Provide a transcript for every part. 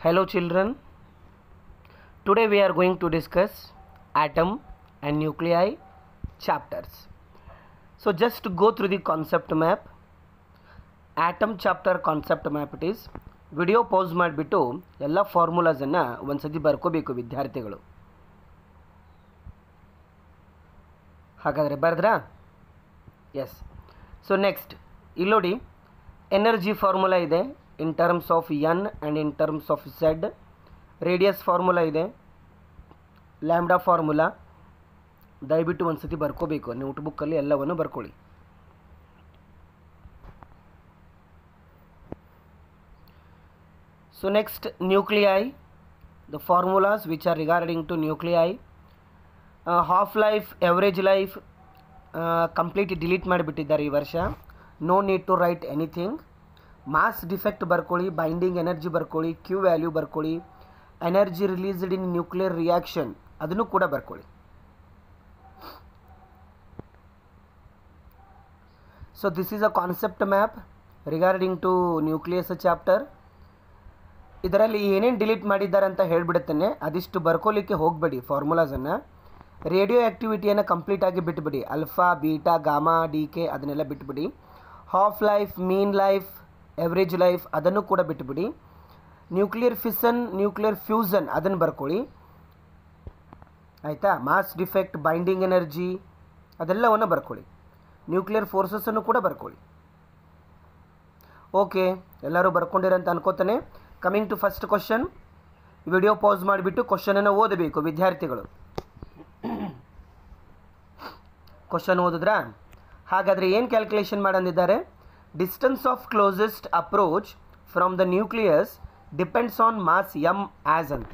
Hello children, today we are going to discuss atom and nuclei chapters. So just to go through the concept map, atom chapter concept map it is. Video pause ಮಾಡಿಬಿಟ್ಟು ಎಲ್ಲ ಫಾರ್ಮುಲಾಸನ್ನು ಒಂದು ಸತಿ ಬರ್ಕೋಬೇಕು ವಿದ್ಯಾರ್ಥಿಗಳು. ಹಾಗಾದರೆ ಬರೆದ್ರಾ? S. So next ಇಲ್ಲಿ ನೋಡಿ, energy formula ಇದೆ in terms of N and in terms of Z. Radius formula ಇದೆ, ಲ್ಯಾಂಬ್ಡಾ ಫಾರ್ಮುಲಾ. ದಯವಿಟ್ಟು ಒಂದು ಸತಿ ಬರ್ಕೋಬೇಕು, ನೋಟ್ಬುಕ್ಕಲ್ಲಿ ಎಲ್ಲವನ್ನು ಬರ್ಕೊಳ್ಳಿ. So next, nuclei, the formulas which are regarding to nuclei. Half life, average life, complete delete ಮಾಡಿಬಿಟ್ಟಿದ್ದಾರೆ ಈ ವರ್ಷ. No need to write anything. Mass defect ಬರ್ಕೊಳ್ಳಿ, binding energy ಬರ್ಕೊಳ್ಳಿ, Q value ಬರ್ಕೊಳ್ಳಿ, energy released in nuclear reaction ಅದನ್ನು ಕೂಡ ಬರ್ಕೊಳ್ಳಿ. So this is a concept map regarding to nucleus chapter. ಇದರಲ್ಲಿ ಏನೇನು ಡಿಲೀಟ್ ಮಾಡಿದ್ದಾರೆ ಅಂತ ಹೇಳಿಬಿಡುತ್ತೇನೆ, ಅದಿಷ್ಟು ಬರ್ಕೋಲಿಕ್ಕೆ ಹೋಗಬೇಡಿ ಫಾರ್ಮುಲಾಸನ್ನು. ರೇಡಿಯೋ ಆ್ಯಕ್ಟಿವಿಟಿಯನ್ನು ಕಂಪ್ಲೀಟಾಗಿ ಬಿಟ್ಬಿಡಿ, alpha beta gamma D K ಅದನ್ನೆಲ್ಲ ಬಿಟ್ಬಿಡಿ. ಹಾಫ್ ಲೈಫ್, ಮೀನ್ ಲೈಫ್, ಎವ್ರೇಜ್ ಲೈಫ್ ಅದನ್ನು ಕೂಡ ಬಿಟ್ಬಿಡಿ. ನ್ಯೂಕ್ಲಿಯರ್ ಫಿಸನ್, ನ್ಯೂಕ್ಲಿಯರ್ ಫ್ಯೂಸನ್ ಅದನ್ನು ಬರ್ಕೊಳ್ಳಿ, ಆಯಿತಾ. ಮಾಸ್ ಡಿಫೆಕ್ಟ್, ಬೈಂಡಿಂಗ್ ಎನರ್ಜಿ ಅದೆಲ್ಲವನ್ನು ಬರ್ಕೊಳ್ಳಿ. ನ್ಯೂಕ್ಲಿಯರ್ ಫೋರ್ಸಸ್ಸನ್ನು ಕೂಡ ಬರ್ಕೊಳ್ಳಿ. ಓಕೆ, ಎಲ್ಲರೂ ಬರ್ಕೊಂಡಿರಂತ ಅನ್ಕೋತಾನೆ. Coming to first question. Video pass ಮಾಡಿಬಿಟ್ಟು ಕ್ವಶನನ್ನು ಓದಬೇಕು ವಿದ್ಯಾರ್ಥಿಗಳು. ಕ್ವಶನ್ ಓದಿದ್ರಾ? ಹಾಗಾದರೆ ಏನು ಕ್ಯಾಲ್ಕುಲೇಷನ್ ಮಾಡಂದಿದ್ದಾರೆ? Distance of closest approach from the nucleus depends on mass M as ಅಂತ.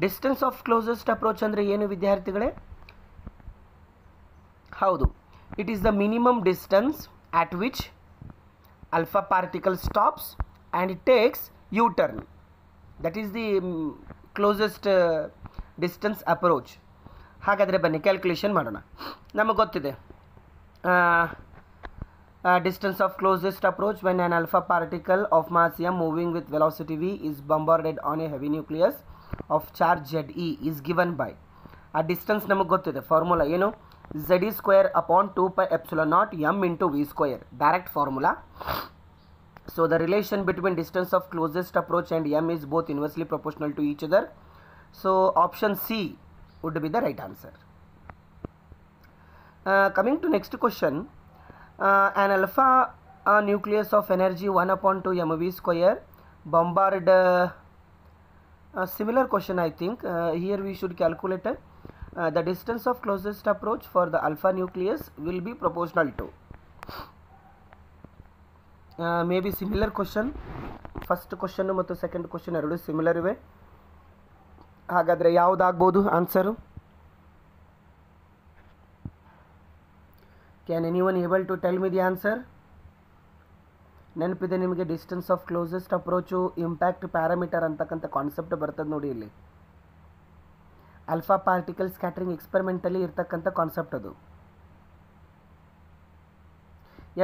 ಡಿಸ್ಟೆನ್ಸ್ ಆಫ್ ಕ್ಲೋಸೆಸ್ಟ್ ಅಪ್ರೋಚ್ ಅಂದರೆ ಏನು ವಿದ್ಯಾರ್ಥಿಗಳೇ? ಹೌದು, it is the minimum distance at which alpha particle stops and it takes U-turn. That is the closest distance approach. ಹಾಗಾದರೆ ಬನ್ನಿ calculation ಮಾಡೋಣ. ನಮಗೆ ಗೊತ್ತಿದೆ distance of closest approach when an alpha particle of mass m moving with velocity v is bombarded on a heavy nucleus of charge Ze is given by. ಆ distance ನಮಗೆ ಗೊತ್ತಿದೆ, formula ಏನು? Z square upon 2 pi epsilon naught m into v square, direct formula. So the relation between distance of closest approach and m is both inversely proportional to each other. So option C would be the right answer. Coming to next question, an alpha nucleus of energy 1 upon 2 mv square bombard. Similar question I think. Here we should calculate the distance of closest approach for the alpha nucleus will be proportional to. Maybe similar question. First question ಮತ್ತು second question ಎರಡು similar ಇವೆ. ಹಾಗಾದರೆ ಯಾವುದಾಗ್ಬೋದು answer? Can anyone able to tell me the answer? ನೆನಪಿದೆ ನಿಮಗೆ, distance of closest approach impact parameter ಅಂತಕ್ಕಂಥ concept ಬರ್ತದೆ ನೋಡಿ ಇಲ್ಲಿ. ಅಲ್ಫಾ ಪಾರ್ಟಿಕಲ್ ಸ್ಕ್ಯಾಟ್ರಿಂಗ್ ಎಕ್ಸ್ಪೆರಿಮೆಂಟಲ್ಲಿ ಇರ್ತಕ್ಕಂಥ ಕಾನ್ಸೆಪ್ಟ್ ಅದು.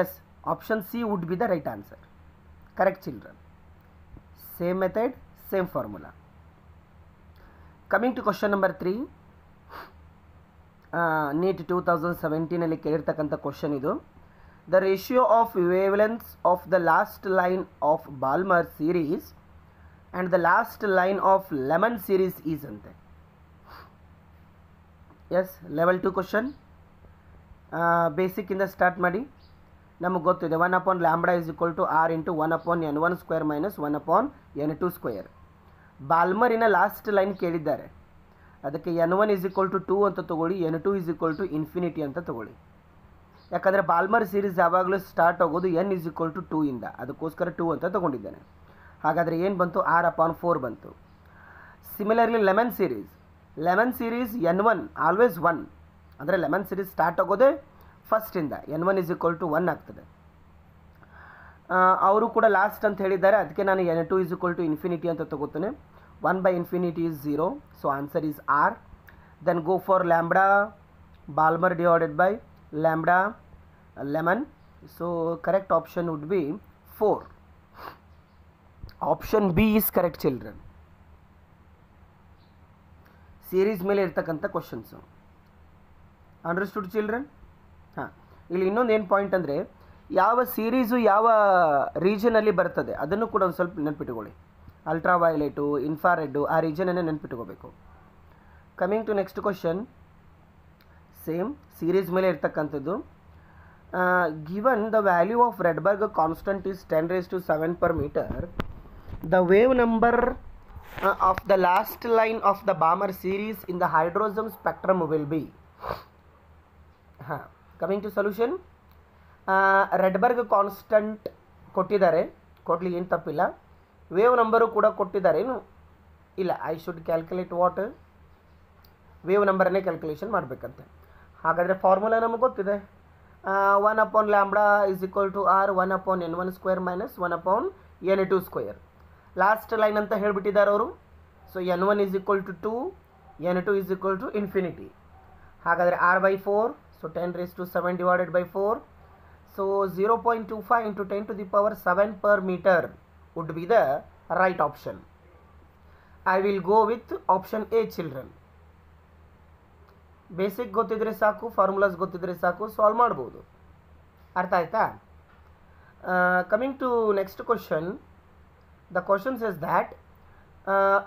Yes, option C would be the right answer. Correct children. Same method, same formula. Coming to question number 3. NEET 2017 ಕೇಳಿರ್ತಕ್ಕಂಥ ಕ್ವಶನ್ ಇದು. The ratio of wavelength of the last line of Balmer series and the last line of Lyman series is ಅಂತೆ. Yes, level 2 question. ಬೇಸಿಕ್ಕಿಂದ start ಮಾಡಿ. ನಮಗೆ ಗೊತ್ತಿದೆ 1 upon lambda is equal to R into 1 upon n1 square minus 1 upon n2 square. ಬಾಲ್ಮರಿನ last line ಕೇಳಿದ್ದಾರೆ, ಅದಕ್ಕೆ n1 is equal to 2 ಅಂತ ತೊಗೊಳ್ಳಿ, n2 is equal to infinity ಅಂತ ತೊಗೊಳ್ಳಿ. ಯಾಕಂದರೆ ಬಾಲ್ಮರ್ ಸೀರೀಸ್ ಯಾವಾಗಲೂ ಸ್ಟಾರ್ಟ್ ಆಗೋದು n ಇಸ್ ಈಕ್ವಲ್ ಟು 2 ಇಂದ, ಅದಕ್ಕೋಸ್ಕರ 2 ಅಂತ ತೊಗೊಂಡಿದ್ದೇನೆ. ಹಾಗಾದರೆ ಏನು ಬಂತು? r upon 4 ಬಂತು. Similarly lemon series n1 always 1, ಅಂದರೆ ಲೆಮನ್ ಸೀರೀಸ್ ಸ್ಟಾರ್ಟ್ ಆಗೋದೇ ಫಸ್ಟಿಂದ, n1 ಇಸ್ ಈಕ್ವಲ್ ಟು 1 ಆಗ್ತದೆ. ಅವರು ಕೂಡ ಲಾಸ್ಟ್ ಅಂತ ಹೇಳಿದ್ದಾರೆ, ಅದಕ್ಕೆ ನಾನು n2 is equal to infinity ಅಂತ ತಗೋತೇನೆ. 1 by infinity is 0, so answer is R. Then go for lambda Balmer divided by lambda lemon, so correct option would be 4. Option B is correct children. Series ಮೇಲೆ ಇರ್ತಕ್ಕಂಥ questions. Understood children? ಹಾಂ, ಇಲ್ಲಿ ಇನ್ನೊಂದು ಏನು point ಅಂದರೆ, ಯಾವ series ಯಾವ ರೀಜನಲ್ಲಿ ಬರ್ತದೆ ಅದನ್ನು ಕೂಡ ಒಂದು ಸ್ವಲ್ಪ ನೆನ್ಪಿಟ್ಕೊಳ್ಳಿ. ಅಲ್ಟ್ರಾ ವೈಲೆಟು, ಇನ್ಫ್ರಾರೆಡ್ಡು, ಆ ರೀಜನನ್ನೇ ನೆನ್ಪಿಟ್ಕೋಬೇಕು. Coming to next question, same series ಮೇಲೆ ಇರ್ತಕ್ಕಂಥದ್ದು. Given the value of Rydberg constant is 10⁷ per meter, the wave number of the last line of the Balmer series in the hydrogen spectrum will be. Coming to solution, Rydberg constant ಕೊಟ್ಟಿದ್ದಾರೆ, ಕೊಡಲಿ ಏನು ತಪ್ಪಿಲ್ಲ. Wave number ಕೂಡ ಕೊಟ್ಟಿದ್ದಾರೆ, ಏನು ಇಲ್ಲ. I should calculate what, wave ನಂಬರನ್ನೇ calculation ಮಾಡಬೇಕಂತೆ. ಹಾಗಾದರೆ ಫಾರ್ಮುಲಾ ನಮಗೆ ಗೊತ್ತಿದೆ. 1/λ is equal to r 1/n1² minus 1/n2². Last line ಅಂತ ಹೇಳಿಬಿಟ್ಟಿದ್ದಾರೆ ಅವರು. So n1 is equal to 2, n2 is equal to infinity. ಹಾಗಾದರೆ r/4, so 10⁷ divided by 4. So 0.25 into 10⁷ per meter would be the right option. I will go with option A children. Basic ಗೊತ್ತಿದ್ರೆ ಸಾಕು, formulas ಗೊತ್ತಿದ್ರೆ ಸಾಕು, solve ಮಾಡ್ಬೋದು. ಅರ್ಥ ಆಯ್ತಾ? Coming to next question, the question says that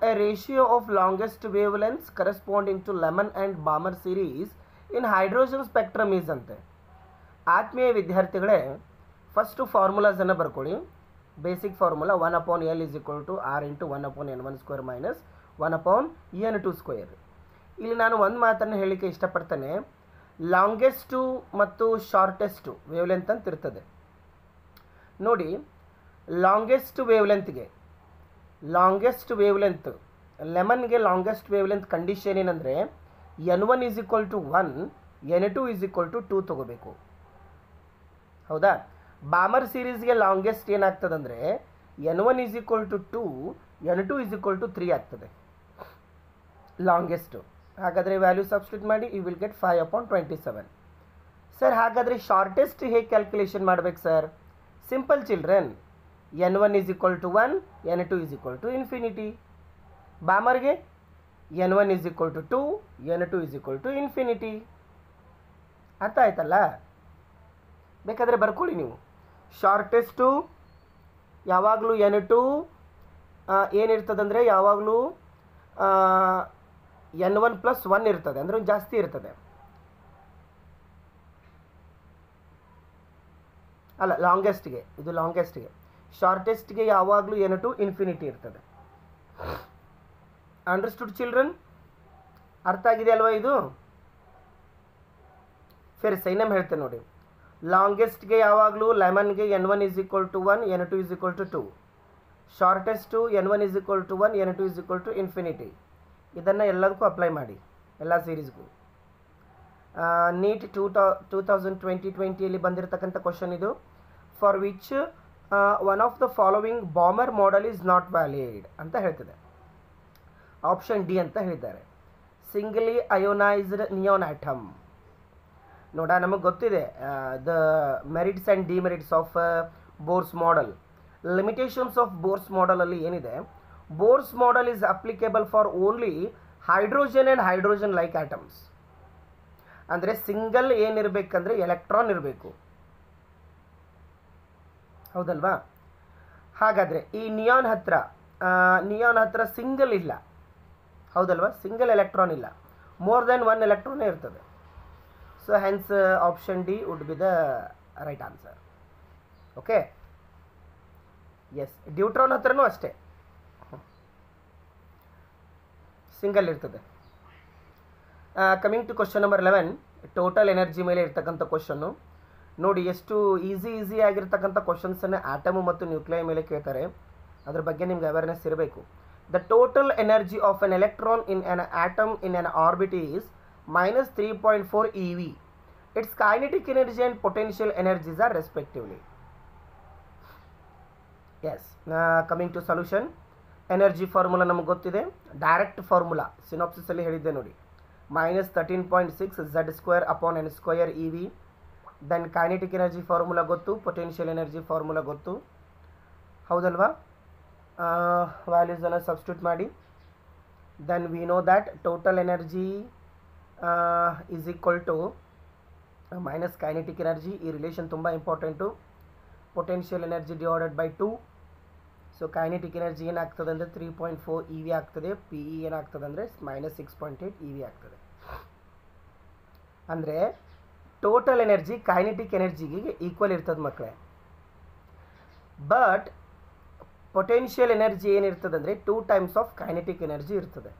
a ratio of longest wavelengths corresponding to Lemon and Balmer series in hydrogen spectrum is ಅಂತೆ. ಆತ್ಮೀಯ ವಿದ್ಯಾರ್ಥಿಗಳೇ, ಫಸ್ಟು ಫಾರ್ಮುಲಾಸನ್ನು ಬರ್ಕೊಳ್ಳಿ. Basic formula 1/L is equal to r into 1/n1² minus 1/n2². ಇಲ್ಲಿ ನಾನು ಒಂದು ಮಾತನ್ನು ಹೇಳಲಿಕ್ಕೆ ಇಷ್ಟಪಡ್ತೇನೆ. ಲಾಂಗೆಸ್ಟು ಮತ್ತು ಶಾರ್ಟೆಸ್ಟು ವೇವ್ಲೆಂತ್ ಅಂತ ಇರ್ತದೆ ನೋಡಿ. ಲಾಂಗೆಸ್ಟ್ ವೇವ್ಲೆಂತ್ ಲೆಮನ್ಗೆ ಲಾಂಗೆಸ್ಟ್ ವೇವ್ಲೆಂತ್ ಕಂಡೀಷನ್ ಏನಂದರೆ n1 is equal to 1, n2 is equal to 2 ತೊಗೋಬೇಕು. ಹೌದಾ? ಬಾಮರ್ ಸೀರೀಸ್ಗೆ longest ಏನಾಗ್ತದಂದರೆ n1 is equal to 2, n2 is equal to 3 ಆಗ್ತದೆ ಲಾಂಗೆಸ್ಟು. ಹಾಗಾದರೆ ವ್ಯಾಲ್ಯೂ ಸಬ್ಸ್ಟಿಟ್ಯೂಟ್ ಮಾಡಿ, ಯು ವಿಲ್ ಗೆಟ್ 5/27. ಸರ್ ಹಾಗಾದರೆ ಶಾರ್ಟೆಸ್ಟ್ ಹೇಗೆ ಕ್ಯಾಲ್ಕುಲೇಷನ್ ಮಾಡಬೇಕು sir? Simple children, n1 is equal to 1, n2 is equal to infinity. ಬಾಮರ್ಗೆ n1 is equal to 2, n2 is equal to infinity. ಅರ್ಥ ಆಯ್ತಲ್ಲ? ಬೇಕಾದರೆ ಬರ್ಕೊಳ್ಳಿ ನೀವು. ಶಾರ್ಟೆಸ್ಟು ಯಾವಾಗಲೂ n2 ಏನಿರ್ತದಂದರೆ ಯಾವಾಗಲೂ n1 + 1 ಇರ್ತದೆ, ಅಂದರೆ ಜಾಸ್ತಿ ಇರ್ತದೆ. ಅಲ್ಲ, ಲಾಂಗೆಸ್ಟ್ಗೆ, ಇದು ಲಾಂಗೆಸ್ಟ್ಗೆ. ಶಾರ್ಟೆಸ್ಟ್ಗೆ ಯಾವಾಗಲೂ n2 ಇನ್ಫಿನಿಟಿ ಇರ್ತದೆ. Understood children? ಅರ್ಥ ಆಗಿದೆ ಅಲ್ವಾ ಇದು? ಫಿರ್ ಸೈನಮ್ ಹೇಳ್ತೇನೆ ನೋಡಿ. ಲಾಂಗೆಸ್ಟ್ಗೆ ಯಾವಾಗಲೂ ಲೆಮನ್ಗೆ n1 is equal to 1, n2 is equal to 2. ಶಾರ್ಟೆಸ್ಟು n1 is equal to 1, n2 is equal to infinity. ಇದನ್ನು ಎಲ್ಲದಕ್ಕೂ ಅಪ್ಲೈ ಮಾಡಿ, ಎಲ್ಲ ಸೀರೀಸ್ಗೂ. ನೀಟ್ 2020 ಬಂದಿರತಕ್ಕಂಥ ಕ್ವಶನ್ ಇದು. For which one of the following Balmer model is not valid ಅಂತ ಹೇಳ್ತದೆ. Option D ಅಂತ ಹೇಳಿದ್ದಾರೆ, ಸಿಂಗಲಿ ಅಯೋನೈಸ್ಡ್ ನಿಯಾನ್ ಆಟಮ್. ನೋಡ, ನಮಗೆ ಗೊತ್ತಿದೆ the merits and demerits of Bohr's model. Limitations of Bohr's ಮಾಡೆಲಲ್ಲಿ ಏನಿದೆ, Bohr's model is applicable for only hydrogen and hydrogen like atoms. ಅಂದರೆ ಸಿಂಗಲ್ ಏನಿರಬೇಕಂದ್ರೆ ಎಲೆಕ್ಟ್ರಾನ್ ಇರಬೇಕು, ಹೌದಲ್ವಾ? ಹಾಗಾದರೆ ಈ ನಿಯಾನ್ ಹತ್ರ ಸಿಂಗಲ್ ಇಲ್ಲ, ಹೌದಲ್ವಾ? ಸಿಂಗಲ್ ಎಲೆಕ್ಟ್ರಾನ್ ಇಲ್ಲ, ಮೋರ್ ದೆನ್ 1 ಎಲೆಕ್ಟ್ರಾನೇ ಇರ್ತದೆ. So hence option D would be the right answer. Okay, yes. Deuteron ಹತ್ರನೂ ಅಷ್ಟೇ ಸಿಂಗಲ್ ಇರ್ತದೆ. Coming to question number 11, total energy ಮೇಲೆ ಇರ್ತಕ್ಕಂಥ ಕ್ವಶನ್ನು ನೋಡಿ. ಎಷ್ಟು ಈಸಿ ಆಗಿರ್ತಕ್ಕಂಥ ಕ್ವಶನ್ಸನ್ನು ಆಟಮು ಮತ್ತು ನ್ಯೂಕ್ಲಿಯೈ ಮೇಲೆ ಕೇಳ್ತಾರೆ, ಅದ್ರ ಬಗ್ಗೆ ನಿಮ್ಗೆ ಅವೇರ್ನೆಸ್ ಇರಬೇಕು. The total energy of an electron in an atom in an orbit is -3.4 eV. Its kinetic energy and potential energies are respectively. Yes. Coming to solution, energy formula ನಮಗೆ ಗೊತ್ತಿದೆ, direct formula ಸಿನಾಪ್ಸಿಸಲ್ಲಿ ಹೇಳಿದ್ದೆ ನೋಡಿ. -13.6 Z²/n² eV. Then kinetic energy formula ಗೊತ್ತು, potential energy formula ಗೊತ್ತು, ಹೌದಲ್ವಾ? ವ್ಯಾಲ್ಯೂಸನ್ನು substitute ಮಾಡಿ, then we know that total energy is equal to minus kinetic energy. ಈ ರಿಲೇಷನ್ ತುಂಬ important. Potential energy divided by 2. So kinetic energy ಏನಾಗ್ತದೆ ಅಂದರೆ 3.4 EV ಆಗ್ತದೆ. ಪಿ ಇ ಏನಾಗ್ತದೆ ಅಂದರೆ -6.8 EV ಆಗ್ತದೆ. ಅಂದರೆ ಟೋಟಲ್ ಎನರ್ಜಿ ಕೈನೆಟಿಕ್ ಎನರ್ಜಿಗೆ ಈಕ್ವಲ್ ಇರ್ತದೆ ಮಕ್ಕಳೇ. ಬಟ್ ಪೊಟೆನ್ಷಿಯಲ್ ಎನರ್ಜಿ ಏನಿರ್ತದೆ ಅಂದರೆ 2 ಟೈಮ್ಸ್ ಆಫ್ ಕೈನೆಟಿಕ್ ಎನರ್ಜಿ ಇರ್ತದೆ.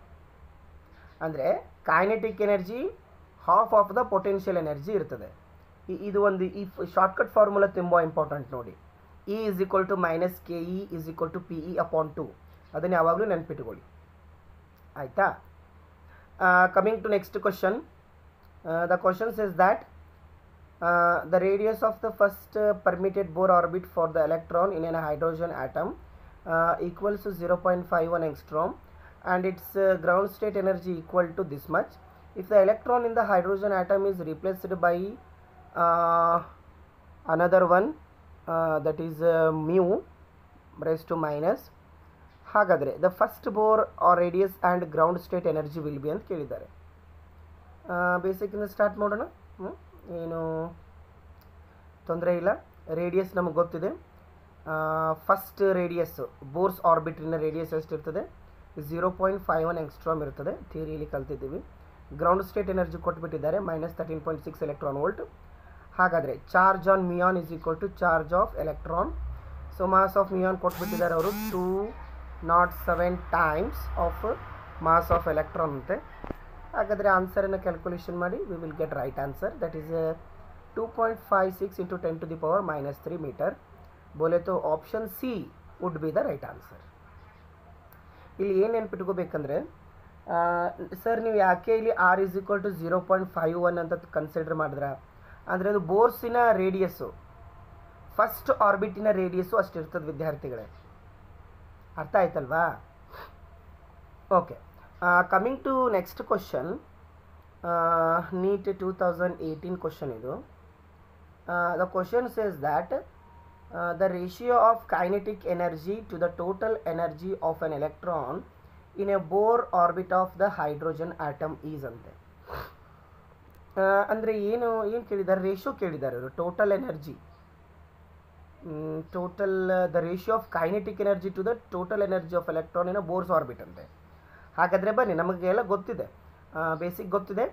ಅಂದರೆ kinetic energy half of the potential energy ಇರ್ತದೆ. ಇದು ಒಂದು ಈ ಶಾರ್ಟ್ಕಟ್ ಫಾರ್ಮುಲಾ ತುಂಬ ಇಂಪಾರ್ಟೆಂಟ್ ನೋಡಿ. E is equal to minus KE is equal to PE upon 2. ಅದನ್ನು ಯಾವಾಗಲೂ ನೆನಪಿಟ್ಕೊಳ್ಳಿ, ಆಯಿತಾ. Coming to next question. The question says that the radius of the first permitted Bohr orbit for the electron in a hydrogen atom equals to 0.51 angstrom and its ground state energy equal to this much. If the electron in the hydrogen atom is replaced by another one, that is mu raised to minus, ಹಾಗಾದರೆ the first Bohr or radius and ground state energy will be ಅಂತ ಕೇಳಿದ್ದಾರೆ. ಬೇಸಿಕ್ಕಿಂದ start ಮಾಡೋಣ. ಏನು ತೊಂದರೆ ಇಲ್ಲ. Radius ನಮಗೆ ಗೊತ್ತಿದೆ. First radius Bohr's ಆರ್ಬಿಟ್ರಿನ ರೇಡಿಯಸ್ ಎಷ್ಟಿರ್ತದೆ? 0.51 ಆಂಗ್ಸ್ಟ್ರಾಮ್ ಇರ್ತದೆ. ಥಿಯರಿಯಲ್ಲಿ ಕಲ್ತಿದ್ದೀವಿ. ಗ್ರೌಂಡ್ ಸ್ಟೇಟ್ ಎನರ್ಜಿ ಕೊಟ್ಬಿಟ್ಟಿದ್ದಾರೆ -13.6 ಎಲೆಕ್ಟ್ರಾನ್ ವೋಲ್ಟ್. ಹಾಗಾದರೆ charge on muon is equal to charge of electron. So mass of muon ಕೊಟ್ಬಿಟ್ಟಿದ್ದಾರೆ ಅವರು 207 times of mass of electron ಅಂತೆ. ಹಾಗಾದರೆ ಆನ್ಸರನ್ನು ಕ್ಯಾಲ್ಕುಲೇಷನ್ ಮಾಡಿ, we will get right answer. That is 2.56 × 10⁻³ metre. ಬೋಲೆ ತೋ option C would be the right answer. ಇಲ್ಲಿ ಏನು ನೆನ್ಪಿಟ್ಕೋಬೇಕಂದ್ರೆ, ಸರ್ ನೀವು ಯಾಕೆ ಇಲ್ಲಿ R is equal to 0.51 ಅಂತ ಕನ್ಸಿಡರ್ ಮಾಡಿದ್ರ ಅಂದರೆ ಅದು ಬೋರ್ಸಿನ ರೇಡಿಯಸ್ಸು, ಫಸ್ಟ್ ಆರ್ಬಿಟಿನ ರೇಡಿಯಸ್ಸು ಅಷ್ಟಿರ್ತದೆ ವಿದ್ಯಾರ್ಥಿಗಳೇ. ಅರ್ಥ ಆಯ್ತಲ್ವಾ? Okay, coming to next question. NEET 2018 question ಇದು. The question says that the ratio of kinetic energy to the total energy of an electron in a Bohr orbit of the hydrogen atom is ಅಂತೆ. ಅಂದರೆ ಏನು ಕೇಳಿದ್ದಾರೆ? Ratio ಕೇಳಿದ್ದಾರೆ ಅವರು. Total energy, the ratio of kinetic energy to the total energy of electron in Bohr's orbit ಅಂತೆ. ಹಾಗಾದರೆ ಬನ್ನಿ, ನಮಗೆಲ್ಲ ಗೊತ್ತಿದೆ, ಬೇಸಿಕ್ ಗೊತ್ತಿದೆ.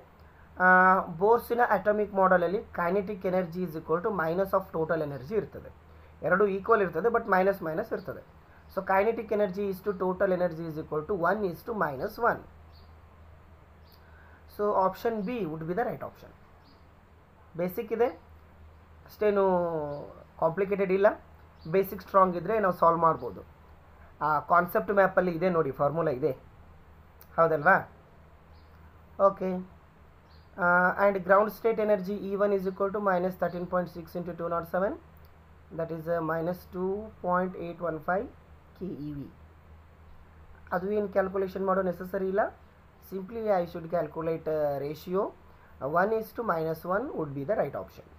ಬೋರ್ಸಿನ ಅಟಾಮಿಕ್ ಮಾಡೆಲಲ್ಲಿ kinetic energy is equal to minus of total energy ಇರ್ತದೆ. ಎರಡು ಈಕ್ವಲ್ ಇರ್ತದೆ, ಬಟ್ ಮೈನಸ್ ಇರ್ತದೆ. So kinetic energy is to total energy is equal to 1 is to -1. So option B would be the right option. Basic ಇದೆ, ಅಷ್ಟೇನು complicated ಇಲ್ಲ. Basic strong ಇದ್ದರೆ ನಾವು solve ಮಾಡ್ಬೋದು. ಆ ಕಾನ್ಸೆಪ್ಟ್ ಮ್ಯಾಪಲ್ಲಿ ಇದೆ ನೋಡಿ, ಫಾರ್ಮುಲಾ ಇದೆ, ಹೌದಲ್ವಾ? Okay, and ground state energy E1 is equal to -13.6 × 207. that is -2.815 keV. ಅದು ಏನು ಕ್ಯಾಲ್ಕುಲೇಷನ್ ಮಾಡೋ ನೆಸಸರಿ ಇಲ್ಲ. Simply I should calculate ratio. 1 is to -1 wood be the right option.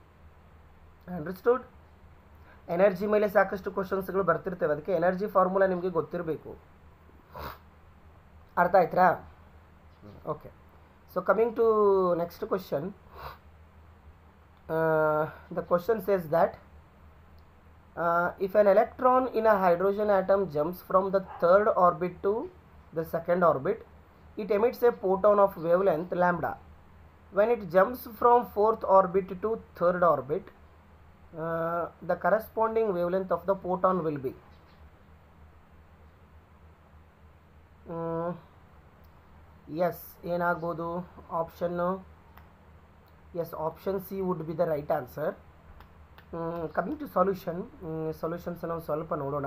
Understood? Energy ಮೇಲೆ ಸಾಕಷ್ಟು ಕ್ವಶನ್ಸ್ಗಳು ಬರ್ತಿರ್ತವೆ, ಅದಕ್ಕೆ ಎನರ್ಜಿ ಫಾರ್ಮುಲಾ ನಿಮಗೆ ಗೊತ್ತಿರಬೇಕು. ಅರ್ಥ ಆಯ್ತಾ? Okay, so coming to next question. The question says that if an electron in a hydrogen atom jumps from the third orbit to the second orbit, it emits a photon of wavelength lambda. When it jumps from fourth orbit to third orbit, the corresponding wavelength of the photon will be yes, ಏನಾಗ್ಬೋದು ಆಪ್ಷನ್ನು? Yes, option C would be the right answer. Coming to solutions ನಾವು ಸ್ವಲ್ಪ ನೋಡೋಣ.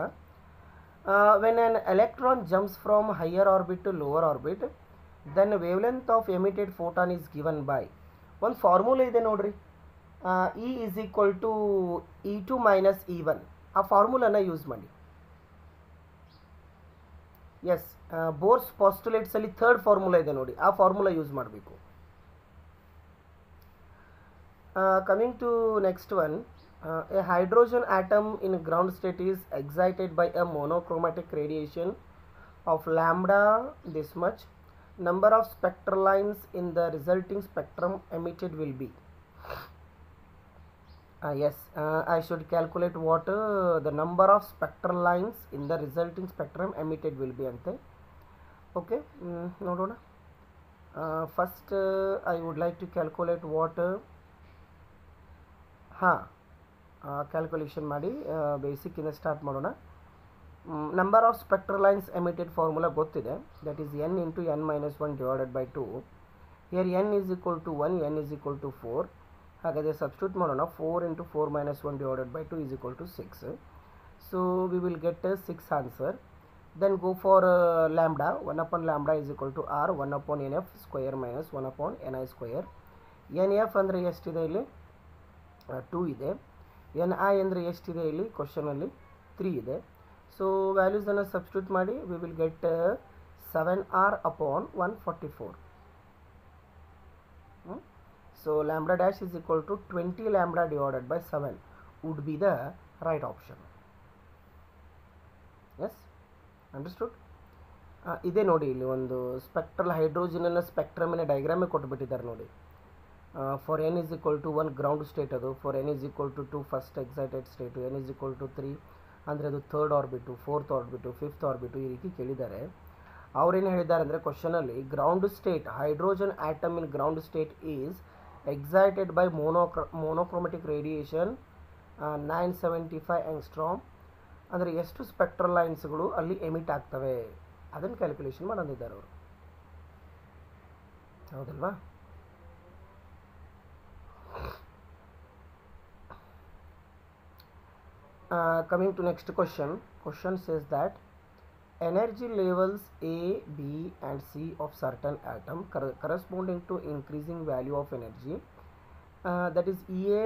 When an electron jumps from higher orbit to lower orbit, then wavelength of emitted photon is given by ಒಂದು formula ಇದೆ ನೋಡ್ರಿ. E is equal to E2 minus E1. ಆ ಫಾರ್ಮುಲಾನ use ಮಾಡಿ. Yes, Bohr's ಪಾಸ್ಟುಲೇಟ್ಸಲ್ಲಿ ಥರ್ಡ್ ಫಾರ್ಮುಲಾ ಇದೆ ನೋಡಿ, ಆ ಫಾರ್ಮುಲಾ ಯೂಸ್ ಮಾಡಬೇಕು. Coming to next one. A hydrogen atom in ground state is excited by a monochromatic radiation of lambda this much. Number of spectral lines in the resulting spectrum emitted will be. Yes, I should calculate what the number of spectral lines in the resulting spectrum emitted will be ante. Okay, nodona. First I would like to calculate what calculation ಮಾಡಿ ಬೇಸಿಕ್ಕಿಂದ start ಮಾಡೋಣ. Number of spectral lines emitted formula ಗೊತ್ತಿದೆ, that is n into n minus 1 divided by 2. Here n is equal to 1, n is equal to 4. ಹಾಗಾದರೆ substitute ಮಾಡೋಣ. 4 into 4 minus 1 divided by 2 is equal to 6. So we will get 6 answer. Then go for lambda. 1 upon lambda is equal to r 1 upon N F square minus 1 upon N I square. N F ಅಂದರೆ ಎಷ್ಟಿದೆ ಇಲ್ಲಿ? 2 ಇದೆ. N I ಅಂದರೆ ಎಷ್ಟಿದೆ ಇಲ್ಲಿ ಕ್ವಶನಲ್ಲಿ? 3 ಇದೆ. So ವ್ಯಾಲ್ಯೂಸನ್ನು ಸಬ್ಸ್ಟಿಟ್ಯೂಟ್ ಮಾಡಿ we will get 7r upon 144. So lambda dash is equal to 20 lambda divided by 7 would be the right option. Yes, understood? ಇದೇ ನೋಡಿ, ಇಲ್ಲಿ ಒಂದು ಸ್ಪೆಕ್ಟ್ರಲ್ ಹೈಡ್ರೋಜನ್ನ ಸ್ಪೆಕ್ಟ್ರಮಿನ ಡೈಗ್ರಾಮೇ ಕೊಟ್ಟುಬಿಟ್ಟಿದ್ದಾರೆ ನೋಡಿ. ಫಾರ್ n is equal to 1 ground state ಅದು, ಫಾರ್ n is equal to 2 first excited state, n is equal to 3 ಅಂದರೆ ಅದು third orbit, fourth orbit, fifth orbit, ಈ ರೀತಿ ಕೇಳಿದ್ದಾರೆ. ಅವ್ರೇನು ಹೇಳಿದ್ದಾರೆ ಅಂದರೆ ಕ್ವಶನಲ್ಲಿ ground state hydrogen atom in ground state is excited by monochromatic radiation 975 angstrom. ಅಂದರೆ ಎಷ್ಟು ಸ್ಪೆಕ್ಟ್ರಲ್ ಲೈನ್ಸ್ಗಳು ಅಲ್ಲಿ ಎಮಿಟ್ ಆಗ್ತವೆ ಅದನ್ನು ಕ್ಯಾಲ್ಕುಲೇಷನ್ ಮಾಡೋದಿದ್ದಾರೆ ಅವರು, ಹೌದಲ್ವಾ? Coming to next question. Question says that energy levels A, B and C of certain atom corresponding to increasing value of energy, that is EA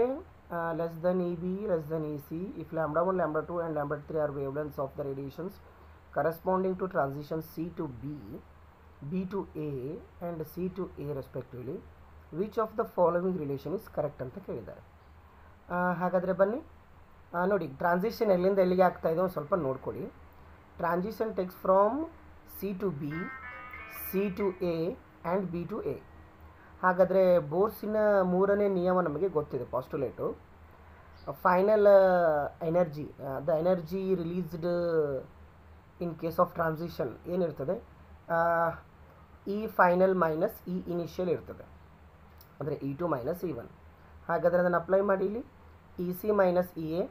less than EB less than EC if lambda 1, lambda 2 and lambda 3 are wavelengths of the radiations corresponding to transition C to B, B to A and C to A respectively. Which of the following relation is correct ಅಂತ ಕೇಳಿದ್ದಾರೆ. ಹಾಗಾದರೆ ಬನ್ನಿ ನೋಡಿ, transition ಎಲ್ಲಿಂದ ಎಲ್ಲಿಗೆ ಆಗ್ತಾ ಇದೆ ಒಂದು ಸ್ವಲ್ಪ ನೋಡ್ಕೊಳ್ಳಿ. Transition takes from C to B, C to A and B to A. ಹಾಗಾದರೆ ಬೋರ್ಸಿನ ಮೂರನೇ ನಿಯಮ ನಮಗೆ ಗೊತ್ತಿದೆ, postulate. Final energy, the energy released in case of transition ಏನಿರ್ತದೆ? E final minus E initial ಇರ್ತದೆ, ಅಂದರೆ E2 ಮೈನಸ್ E1. ಹಾಗಾದರೆ ಅದನ್ನು ಅಪ್ಲೈ ಮಾಡಿ ಇಲ್ಲಿ E C minus E A,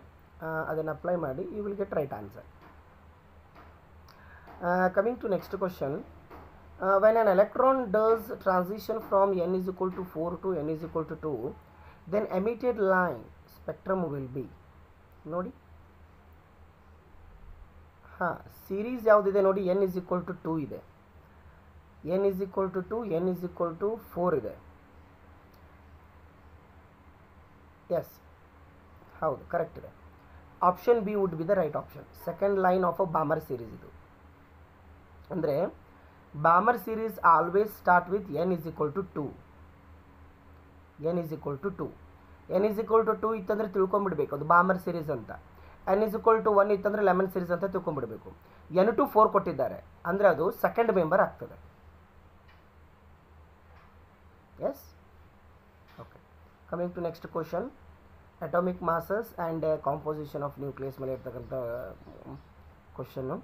ಅದನ್ನು ಅಪ್ಲೈ ಮಾಡಿ you will get right answer. Coming to next question. When an electron does transition from n is equal to 4 to n is equal to 2, then emitted line spectrum will be. ನೋಡಿ, series ಯಾವುದಿದೆ ನೋಡಿ, n is equal to 2 ಇದೆ, n is equal to 2, n is equal to 4 ಇದೆ. S, ಹೌದು, correct ಇದೆ. Option B would be the right option. Second line of a Balmer series ಇದು. ಅಂದರೆ Balmer series always start with n is equal to 2. n is equal to 2. n is equal to 2 ಇತ್ತಂದರೆ ತಿಳ್ಕೊಂಬಿಡ್ಬೇಕು ಅದು ಬಾಮರ್ series ಅಂತ. n is equal to 1 ಇತ್ತಂದರೆ lemon series ಅಂತ ತಿಳ್ಕೊಂಬಿಡ್ಬೇಕು. n to 4 ಕೊಟ್ಟಿದ್ದಾರೆ ಅಂದರೆ ಅದು ಸೆಕೆಂಡ್ ಮೆಂಬರ್ ಆಗ್ತದೆ. Yes, okay. Coming to next question. Atomic masses and composition of nucleus ಮೇಲೆ ಇರ್ತಕ್ಕಂಥ ಕ್ವಶನ್ನು.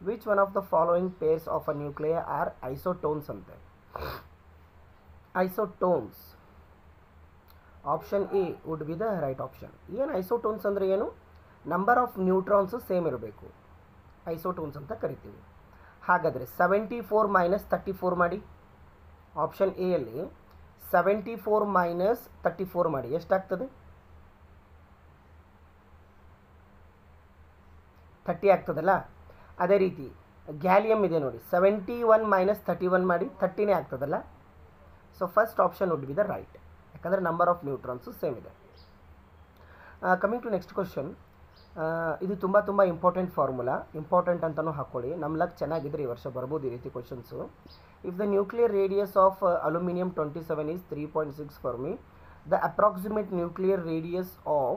Which one of the following pairs of a nuclei are isotones ಅಂತೆ. Isotones option A would be the right option. ಏನು isotones ಅಂದರೆ ಏನು? Number of neutrons same ಇರಬೇಕು, ಐಸೋಟೋನ್ಸ್ ಅಂತ ಕರಿತೀವಿ. ಹಾಗಾದರೆ 74 ಮೈನಸ್ 34 ಮಾಡಿ. ಆಪ್ಷನ್ ಎ ಅಲ್ಲಿ 74 ಮೈನಸ್ 34 ಮಾಡಿ ಎಷ್ಟಾಗ್ತದೆ? 30 ಆಗ್ತದಲ್ಲ. ಅದೇ ರೀತಿ ಗ್ಯಾಲಿಯಮ್ ಇದೆ ನೋಡಿ, 71 ಮೈನಸ್ 31 ಮಾಡಿ 30ನೇ ಆಗ್ತದಲ್ಲ. So first option would be the right, ಯಾಕಂದರೆ ನಂಬರ್ ಆಫ್ ನ್ಯೂಟ್ರಾನ್ಸು ಸೇಮ್ ಇದೆ. ಕಮಿಂಗ್ ಟು ನೆಕ್ಸ್ಟ್ ಕ್ವಶನ್. ಇದು ತುಂಬ ಇಂಪಾರ್ಟೆಂಟ್ ಫಾರ್ಮುಲಾ, ಇಂಪಾರ್ಟೆಂಟ್ ಅಂತಲೂ ಹಾಕ್ಕೊಳ್ಳಿ. ನಮ್ಮ ಲಕ್ ಚೆನ್ನಾಗಿದ್ರೆ ಈ ವರ್ಷ ಬರ್ಬೋದು ಈ ರೀತಿ questions. If the nuclear radius of aluminium 27 is 3.6 Fermi, the approximate nuclear radius of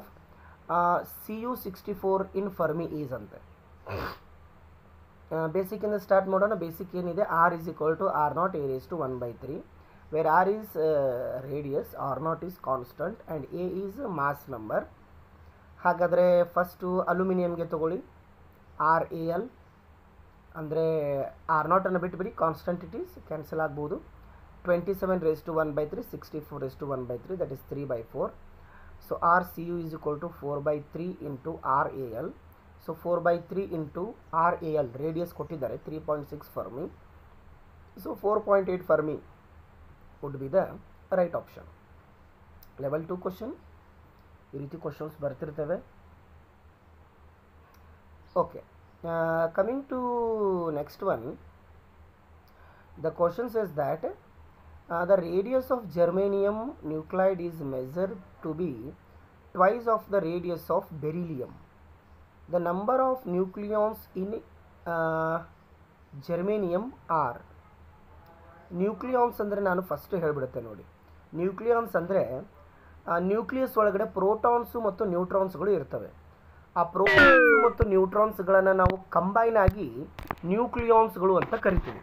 Cu64 in Fermi is ante. Basic in the start modona. Basic ಏನಿದೆ r is equal to r0 a raised to 1 by 3, where r is radius, r0 is constant and a is mass number. ಹಾಗಾದರೆ first ಅಲ್ಯೂಮಿನಿಯಂಗೆ ತಗೊಳ್ಳಿ RAL ಅಂದರೆ r0 ಅನ್ನು ಬಿಟ್ಟು ಬಿಡಿ, constant it is cancel ಆಗ್ಬೋದು. 27 raised to 1 by 3, 64 raised to 1 by 3, that is 3 by 4. So RCU is equal to 4 by 3 into RAL. So 4 by 3 into RAL, radius ಕೊಟ್ಟಿದ್ದಾರೆ 3.6 Fermi. So 4.8 Fermi would be the right option. Level 2 question. ಈ ರೀತಿ questions ಬರ್ತಿರ್ತವೆ. Okay, coming to next one. The question says that the radius of germanium nuclide is measured to be twice of the radius of beryllium. The number of nucleons in germanium are. Nucleons ಅಂದರೆ ನಾನು first ಹೇಳಿಬಿಡುತ್ತೆ ನೋಡಿ. Nucleons ಅಂದರೆ nucleus ಒಳಗಡೆ protons ಮತ್ತು ನ್ಯೂಟ್ರಾನ್ಸ್ಗಳು ಇರ್ತವೆ. ಆ protons ಮತ್ತು ನ್ಯೂಟ್ರಾನ್ಸ್ಗಳನ್ನು ನಾವು ಕಂಬೈನ್ ಆಗಿ ನ್ಯೂಕ್ಲಿಯಾನ್ಸ್ಗಳು ಅಂತ ಕರಿತೀವಿ.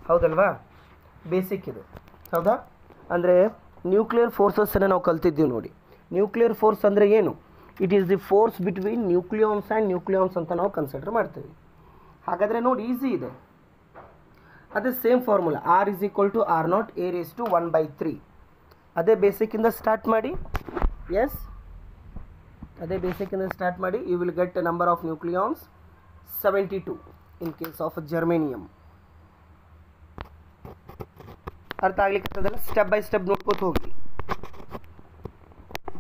ಹೌದಲ್ವಾ? ಬೇಸಿಕ್ ಇದು, ಹೌದಾ? ಅಂದರೆ ನ್ಯೂಕ್ಲಿಯರ್ ಫೋರ್ಸಸ್ಸನ್ನು ನಾವು ಕಲ್ತಿದ್ದೀವಿ ನೋಡಿ. ನ್ಯೂಕ್ಲಿಯರ್ ಫೋರ್ಸ್ ಅಂದರೆ ಏನು? It is the force between nucleons and nucleons ಅಂತ ನಾವು ಕನ್ಸಿಡರ್ ಮಾಡ್ತೀವಿ. ಹಾಗಾದರೆ ನೋಡಿ, ಈಸಿ ಇದೆ. ಅದೇ same formula, r is equal to r0 a raised to 1 by 3. ಅದೇ ಬೇಸಿಕ್ಕಿಂದ ಸ್ಟಾರ್ಟ್ ಮಾಡಿ. ಎಸ್, ಅದೇ ಬೇಸಿಕ್ಕಿಂದ ಸ್ಟಾರ್ಟ್ ಮಾಡಿ. You will get number of nucleons 72 in case of germanium. ಅರ್ಥ ಆಗ್ಲಿಕ್ಕೆ ಸ್ಟೆಪ್ ಬೈ ಸ್ಟೆಪ್ ನೋಡ್ಕೋತ ಹೋಗಿ.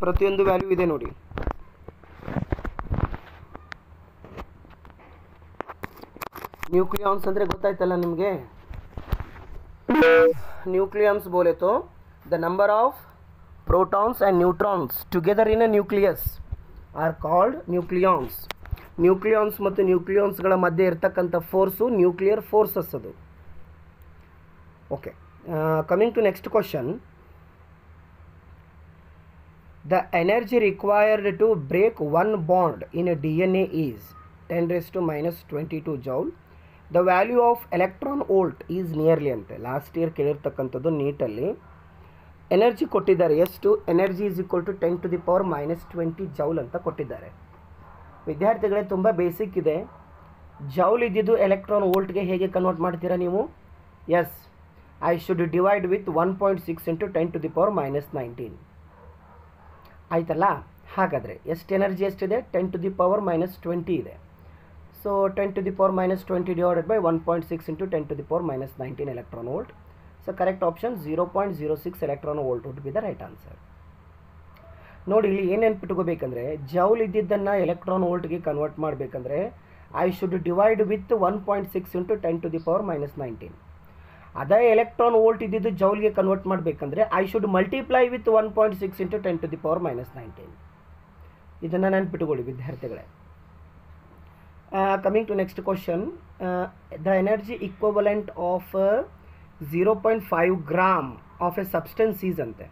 ಪ್ರತಿಯೊಂದು ವ್ಯಾಲ್ಯೂ ಇದೆ ನೋಡಿ. न्यूक्लियॉन्स ಅಂದರೆ ಗೊತ್ತಾಯ್ತಲ್ಲ ನಿಮಗೆ. न्यूक्लियॉन्स बोले तो the number of protons and neutrons together in a nucleus are called nucleons. Nucleons ಮತ್ತು ನ್ಯೂಕ್ಲಿಯಾನ್ಸ್ಗಳ ಮಧ್ಯೆ ಇರತಕ್ಕಂಥ ಫೋರ್ಸು ನ್ಯೂಕ್ಲಿಯರ್ ಫೋರ್ಸಸ್ ಅದು. Okay, coming to next question. The energy required to break one bond in a DNA is 10 raised to minus 22 joule. The value of electron volt is nearly ಅಂತೆ. Last year ಕೇಳಿರ್ತಕ್ಕಂಥದ್ದು ನೀಟಲ್ಲಿ. Energy ಕೊಟ್ಟಿದ್ದಾರೆ ಎಷ್ಟು? Energy is equal to 10 to the power minus 20 joule ಅಂತ ಕೊಟ್ಟಿದ್ದಾರೆ. ವಿದ್ಯಾರ್ಥಿಗಳೇ, ತುಂಬ basic ಇದೆ. ಜೌಲ್ ಇದ್ದಿದ್ದು ಎಲೆಕ್ಟ್ರಾನ್ ವೋಲ್ಟ್ಗೆ ಹೇಗೆ ಕನ್ವರ್ಟ್ ಮಾಡ್ತೀರಾ ನೀವು? Yes, I should divide with 1.6 into 10 to the power minus 19 ಆಯ್ತಲ್ಲ. ಹಾಗಾದರೆ ಎಷ್ಟು ಎನರ್ಜಿ ಎಷ್ಟಿದೆ? 10 to the power minus 20 ಇದೆ. So 10 to the power minus 20 divided by 1.6 into 10 to the power minus 19 electron volt. So correct option 0.06 electron volt would be the right answer. ನೋಡಿ, ಇಲ್ಲಿ ಏನು ನೆನ್ಪಿಟ್ಕೋಬೇಕಂದ್ರೆ, joule ಇದ್ದಿದ್ದನ್ನು electron ವೋಲ್ಟ್ಗೆ convert ಮಾಡಬೇಕಂದ್ರೆ I should divide with 1.6 into 10 to the power minus 19. ಅದೇ electron volt ಇದ್ದಿದ್ದು ಜೌಲ್ಗೆ convert ಮಾಡಬೇಕಂದ್ರೆ I should multiply with 1.6 into 10 to the power minus 19. ಇದನ್ನು ನೆನ್ಪಿಟ್ಕೊಳ್ಳಿ ವಿದ್ಯಾರ್ಥಿಗಳೇ. Coming to next question, the energy equivalent of 0.5 gram of a substance is ante.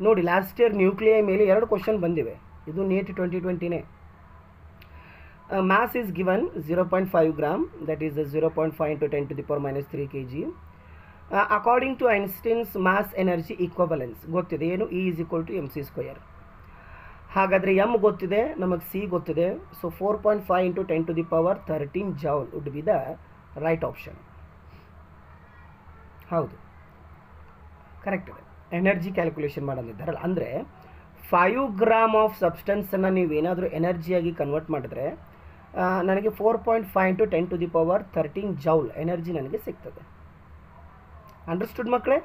ನೋಡಿ, last year nuclei ಮೇಲೆ 2 question ಬಂದಿವೆ. ಇದು neat 2020ನೇ. mass is given 0.5 gram, that is 0.5 into 10 to the power minus 3 kg. According to Einstein's mass energy equivalence ಗೊತ್ತಿದೆ ಏನು? E is equal to mc square. ಹಾಗಾದರೆ m ಗೊತ್ತಿದೆ, ನಮಗೆ c ಗೊತ್ತಿದೆ. So 4.5 into 10 to the power 13 joule would be the right option. ಹೌದು, correct ಇದೆ. Energy calculation ಮಾಡೋದಿದ್ದಾರಲ್ಲ, ಅಂದರೆ 5 gram of ಸಬ್ಸ್ಟೆನ್ಸನ್ನು ನೀವೇನಾದರೂ ಎನರ್ಜಿಯಾಗಿ ಕನ್ವರ್ಟ್ ಮಾಡಿದ್ರೆ ನನಗೆ 4.5 into 10 to the power 13 joule energy ನನಗೆ ಸಿಗ್ತದೆ. ಅಂಡರ್ಸ್ಟುಡ್ ಮಕ್ಕಳೇ?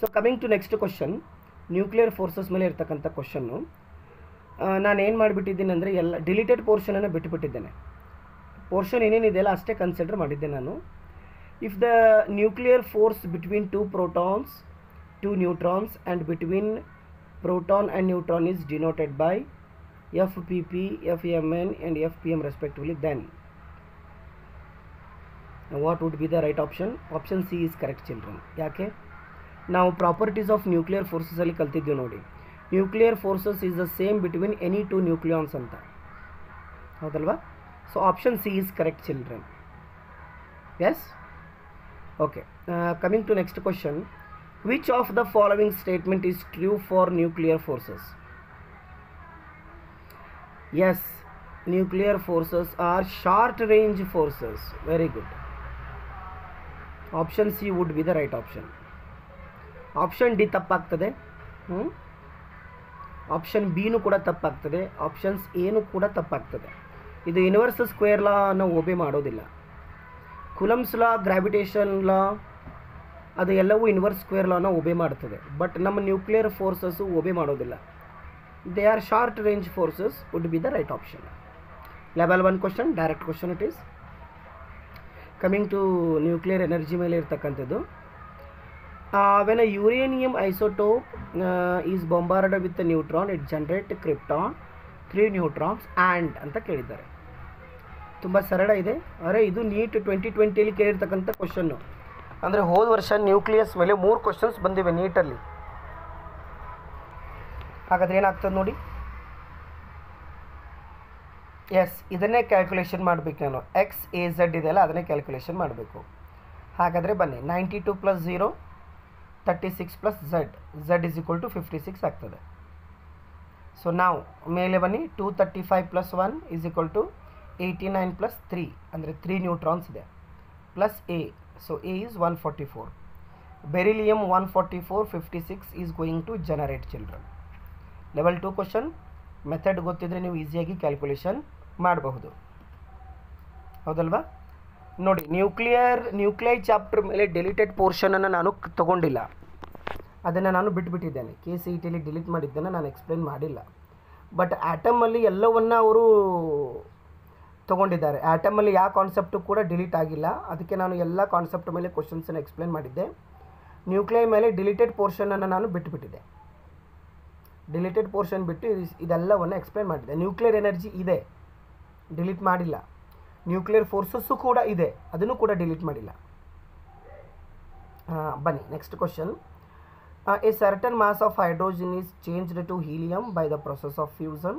So coming to next question, nuclear forces ಮೇಲೆ ಇರ್ತಕ್ಕಂಥ ಕ್ವಶನ್ನು. ನಾನು ಏನು ಮಾಡಿಬಿಟ್ಟಿದ್ದೀನಿ ಅಂದರೆ ಎಲ್ಲ ಡಿಲೀಟೆಡ್ ಪೋರ್ಷನನ್ನು ಬಿಟ್ಟುಬಿಟ್ಟಿದ್ದೇನೆ. ಪೋರ್ಷನ್ ಏನೇನಿದೆಯಲ್ಲ ಅಷ್ಟೇ ಕನ್ಸಿಡರ್ ಮಾಡಿದ್ದೆ ನಾನು. If the nuclear force between 2 protons, 2 neutrons and between proton and neutron is denoted by FPP, FMN and FPM respectively, then what would be the right option? Option C is correct children. ಯಾಕೆ? ನಾವು properties of nuclear ಫೋರ್ಸಸಲ್ಲಿ ಕಲ್ತಿದ್ದೀವಿ ನೋಡಿ. Nuclear forces is the same between any two nucleons ಅಂತ, ಹೌದಲ್ವಾ? So option C is correct children. Yes, okay. Coming to next question. Which of the following statement is true for nuclear forces? Yes, nuclear forces are short range forces. Very good. Option C would be the right option. Option D ತಪ್ಪಾಗ್ತದೆ. Option ಬಿನೂ ಕೂಡ ತಪ್ಪಾಗ್ತದೆ. Options ಏನು ಕೂಡ ತಪ್ಪಾಗ್ತದೆ. ಇದು universal square ಲಾ ಅನ್ನು ಒಬೆ ಮಾಡೋದಿಲ್ಲ. ಕುಲಮ್ಸ್ ಲಾ, gravitation ಲಾ, ಅದು ಎಲ್ಲವೂ ಯೂನಿವರ್ಸ್ ಸ್ಕ್ವೇರ್ ಲಾನ ಒಬೆ ಮಾಡ್ತದೆ. ಬಟ್ ನಮ್ಮ ನ್ಯೂಕ್ಲಿಯರ್ ಫೋರ್ಸಸ್ಸು ಒಬೆ ಮಾಡೋದಿಲ್ಲ. They are short range forces would be the right option. Level 1 question, direct question it is. Coming to nuclear energy ಮೇಲೆ ಇರ್ತಕ್ಕಂಥದ್ದು. When a uranium isotope is bombard with neutron it generate krypton 3 neutrons and ಅಂತ ಕೇಳಿದ್ದಾರೆ. ತುಂಬ ಸರಳ ಇದೆ. ಅರೆ ಇದು neat 2020 ಕೇಳಿರ್ತಕ್ಕಂಥ question. ಅಂದರೆ ಹೋದ ವರ್ಷ ನ್ಯೂಕ್ಲಿಯಸ್ ಮೇಲೆ 3 ಕ್ವಶನ್ಸ್ ಬಂದಿವೆ ನೀಟಲ್ಲಿ. ಹಾಗಾದರೆ ಏನಾಗ್ತದೆ ನೋಡಿ. ಎಸ್, ಇದನ್ನೇ ಕ್ಯಾಲ್ಕುಲೇಷನ್ ಮಾಡಬೇಕು ನಾನು. ಎಕ್ಸ್ ಎ ಝಡ್ ಇದೆಯಲ್ಲ, ಅದನ್ನೇ ಕ್ಯಾಲ್ಕುಲೇಷನ್ ಮಾಡಬೇಕು. ಹಾಗಾದರೆ ಬನ್ನಿ, 92 + 0 36 + Z, Z is equal to 56 ಆಗ್ತದೆ. ಸೊ ನಾವು ಮೇಲೆ ಬನ್ನಿ, 235 + 1 ಇಸ್ ಈಕ್ವಲ್ ಟು 89 + 3 ಅಂದರೆ 3 ನ್ಯೂಟ್ರಾನ್ಸ್ ಇದೆ, plus A. So A is 144. Beryllium 144, 56 is going to generate children. Level 2 question. Method ಗೊತ್ತಿದ್ರೆ ನೀವು ಈಸಿಯಾಗಿ ಕ್ಯಾಲ್ಕುಲೇಷನ್ ಮಾಡಬಹುದು, ಹೌದಲ್ವಾ? ನೋಡಿ, ನ್ಯೂಕ್ಲಿಯೈ ಚಾಪ್ಟರ್ ಮೇಲೆ ಡಿಲೀಟೆಡ್ ಪೋರ್ಷನನ್ನು ನಾನು ತಗೊಂಡಿಲ್ಲ. ಅದನ್ನು ನಾನು ಬಿಟ್ಬಿಟ್ಟಿದ್ದೇನೆ. KCETಲಿ ಡಿಲೀಟ್ ಮಾಡಿದ್ದನ್ನು ನಾನು ಎಕ್ಸ್ಪ್ಲೇನ್ ಮಾಡಿಲ್ಲ. ಬಟ್ ಆ್ಯಟಮಲ್ಲಿ ಎಲ್ಲವನ್ನು ಅವರು ತೊಗೊಂಡಿದ್ದಾರೆ. ಆ್ಯಟಮಲ್ಲಿ ಯಾವ ಕಾನ್ಸೆಪ್ಟು ಕೂಡ ಡಿಲೀಟ್ ಆಗಿಲ್ಲ. ಅದಕ್ಕೆ ನಾನು ಎಲ್ಲ ಕಾನ್ಸೆಪ್ಟ್ ಮೇಲೆ ಕ್ವಶನ್ಸನ್ನು ಎಕ್ಸ್ಪ್ಲೇನ್ ಮಾಡಿದ್ದೆ. ನ್ಯೂಕ್ಲಿಯೈ ಮೇಲೆ ಡಿಲೀಟೆಡ್ ಪೋರ್ಷನನ್ನು ನಾನು ಬಿಟ್ಟುಬಿಟ್ಟಿದ್ದೆ. ಡಿಲೀಟೆಡ್ ಪೋರ್ಷನ್ ಬಿಟ್ಟು ಇದೆಲ್ಲವನ್ನು ಎಕ್ಸ್ಪ್ಲೇನ್ ಮಾಡಿದ್ದೆ. ನ್ಯೂಕ್ಲಿಯರ್ ಎನರ್ಜಿ ಇದೆ, ಡಿಲೀಟ್ ಮಾಡಿಲ್ಲ. ನ್ಯೂಕ್ಲಿಯರ್ ಫೋರ್ಸಸ್ಸು ಕೂಡ ಇದೆ, ಅದನ್ನು ಕೂಡ ಡಿಲೀಟ್ ಮಾಡಿಲ್ಲ. ಬನ್ನಿ next question. A certain mass of hydrogen is changed to helium by the process of fusion.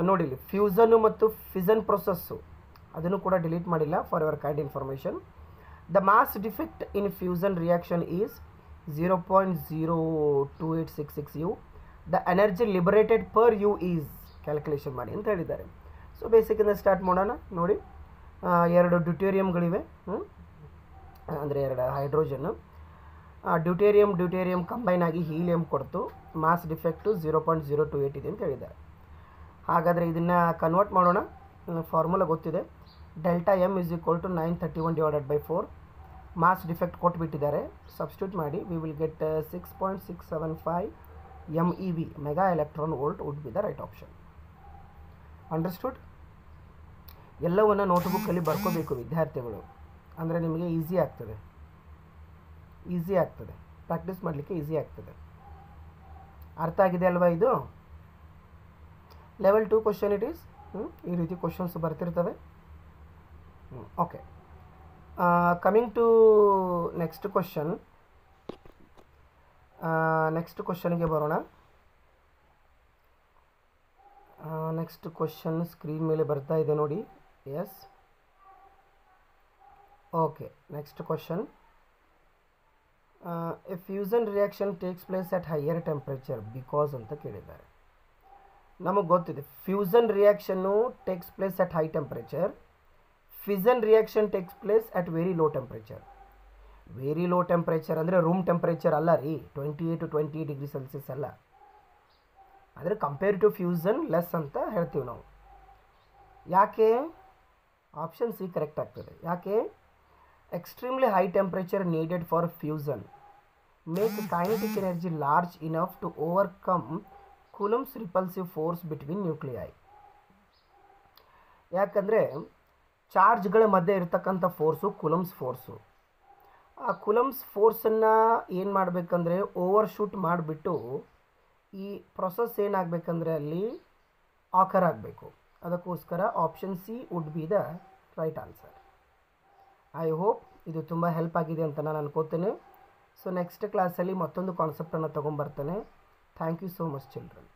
ನೋಡಿಲಿ, ಫ್ಯೂಸನ್ನು ಮತ್ತು ಫಿಸನ್ ಪ್ರೊಸೆಸ್ಸು ಅದನ್ನು ಕೂಡ ಡಿಲೀಟ್ ಮಾಡಿಲ್ಲ. For your kind information, the mass defect in fusion reaction is 0.02866 U. The energy liberated per U is, calculation ಮಾಡಿ ಅಂತ ಹೇಳಿದ್ದಾರೆ. So ಬೇಸಿಕಿಂದ start ಮಾಡೋಣ. ನೋಡಿ, 2 ಡ್ಯೂಟೇರಿಯಮ್ಗಳಿವೆ, ಅಂದರೆ 2 ಹೈಡ್ರೋಜನ್ನು. ಡ್ಯೂಟೇರಿಯಮ್ ಕಂಬೈನ್ ಆಗಿ ಹೀಲಿಯಮ್ ಕೊಡ್ತು. ಮಾಸ್ ಡಿಫೆಕ್ಟು 0.028 ಇದೆ ಅಂತ ಹೇಳಿದ್ದಾರೆ. ಹಾಗಾದರೆ ಇದನ್ನು ಕನ್ವರ್ಟ್ ಮಾಡೋಣ. ಫಾರ್ಮುಲಾ ಗೊತ್ತಿದೆ. Delta M is equal to 931/4. Mass defect ಕೊಟ್ಬಿಟ್ಟಿದ್ದಾರೆ, ಸಬ್ಸ್ಟಿಟ್ಯೂಟ್ ಮಾಡಿ. We will get 6.675 MeV, mega electron volt would be the right option. Understood? ಎಲ್ಲವನ್ನು ನೋಟ್ಬುಕ್ಕಲ್ಲಿ ಬರ್ಕೋಬೇಕು ವಿದ್ಯಾರ್ಥಿಗಳು, ಅಂದರೆ ನಿಮಗೆ ಈಸಿ ಆಗ್ತದೆ. ಪ್ರಾಕ್ಟೀಸ್ ಮಾಡಲಿಕ್ಕೆ ಈಸಿ ಆಗ್ತದೆ. ಅರ್ಥ ಆಗಿದೆ ಅಲ್ವಾ ಇದು? Level 2 question it is. ಈ ರೀತಿ ಕ್ವಶನ್ಸ್ ಬರ್ತಿರ್ತವೆ. Okay, coming to next question. Next ಕ್ವಶನ್ಗೆ ಬರೋಣ. ನೆಕ್ಸ್ಟ್ ಕ್ವಶನ್ ಸ್ಕ್ರೀನ್ ಮೇಲೆ ಬರ್ತಾ ಇದೆ ನೋಡಿ. Yes, okay. Next question. A fusion reaction takes place at higher temperature because ಅಂತ ಕೇಳಿದ್ದಾರೆ. ನಮಗೆ ಗೊತ್ತಿದೆ ಫ್ಯೂಸನ್ ರಿಯಾಕ್ಷನ್ನು takes place at high temperature. Fission reaction takes place at very low temperature. Very low temperature ಅಂದರೆ ರೂಮ್ ಟೆಂಪ್ರೇಚರ್ ಅಲ್ಲ ರೀ, 28 to 20 degree Celsius ಅಲ್ಲ. ಆದರೆ ಕಂಪೇರ್ ಟು ಫ್ಯೂಸನ್ ಲೆಸ್ ಅಂತ ಹೇಳ್ತೀವಿ ನಾವು. ಯಾಕೆ? ಆಪ್ಷನ್ ಸಿ ಕರೆಕ್ಟ್ ಆಗ್ತದೆ. ಯಾಕೆ? Extremely high temperature needed for fusion make kinetic energy large enough to overcome Coulomb's repulsive force between nuclei. ಯಾಕಂದರೆ ಚಾರ್ಜ್ಗಳ ಮಧ್ಯೆ ಇರತಕ್ಕಂಥ ಫೋರ್ಸು ಕೂಲಮ್ಸ್ ಫೋರ್ಸು. ಆ ಕೂಲಮ್ಸ್ ಫೋರ್ಸನ್ನು ಏನು ಮಾಡಬೇಕಂದ್ರೆ ಓವರ್ ಶೂಟ್ ಮಾಡಿಬಿಟ್ಟು ಈ ಪ್ರೊಸೆಸ್ ಏನಾಗಬೇಕಂದ್ರೆ ಅಲ್ಲಿ ಆಕರ್ ಆಗಬೇಕು. ಅದಕ್ಕೋಸ್ಕರ option C would be the right answer. I hope ಇದು ತುಂಬ ಹೆಲ್ಪ್ ಆಗಿದೆ ಅಂತ ನಾನು ಅನ್ಕೋತೇನೆ. ಸೊ ನೆಕ್ಸ್ಟ್ ಕ್ಲಾಸಲ್ಲಿ ಮತ್ತೊಂದು ಕಾನ್ಸೆಪ್ಟನ್ನು ತೊಗೊಂಬರ್ತೇನೆ. Thank you so much children.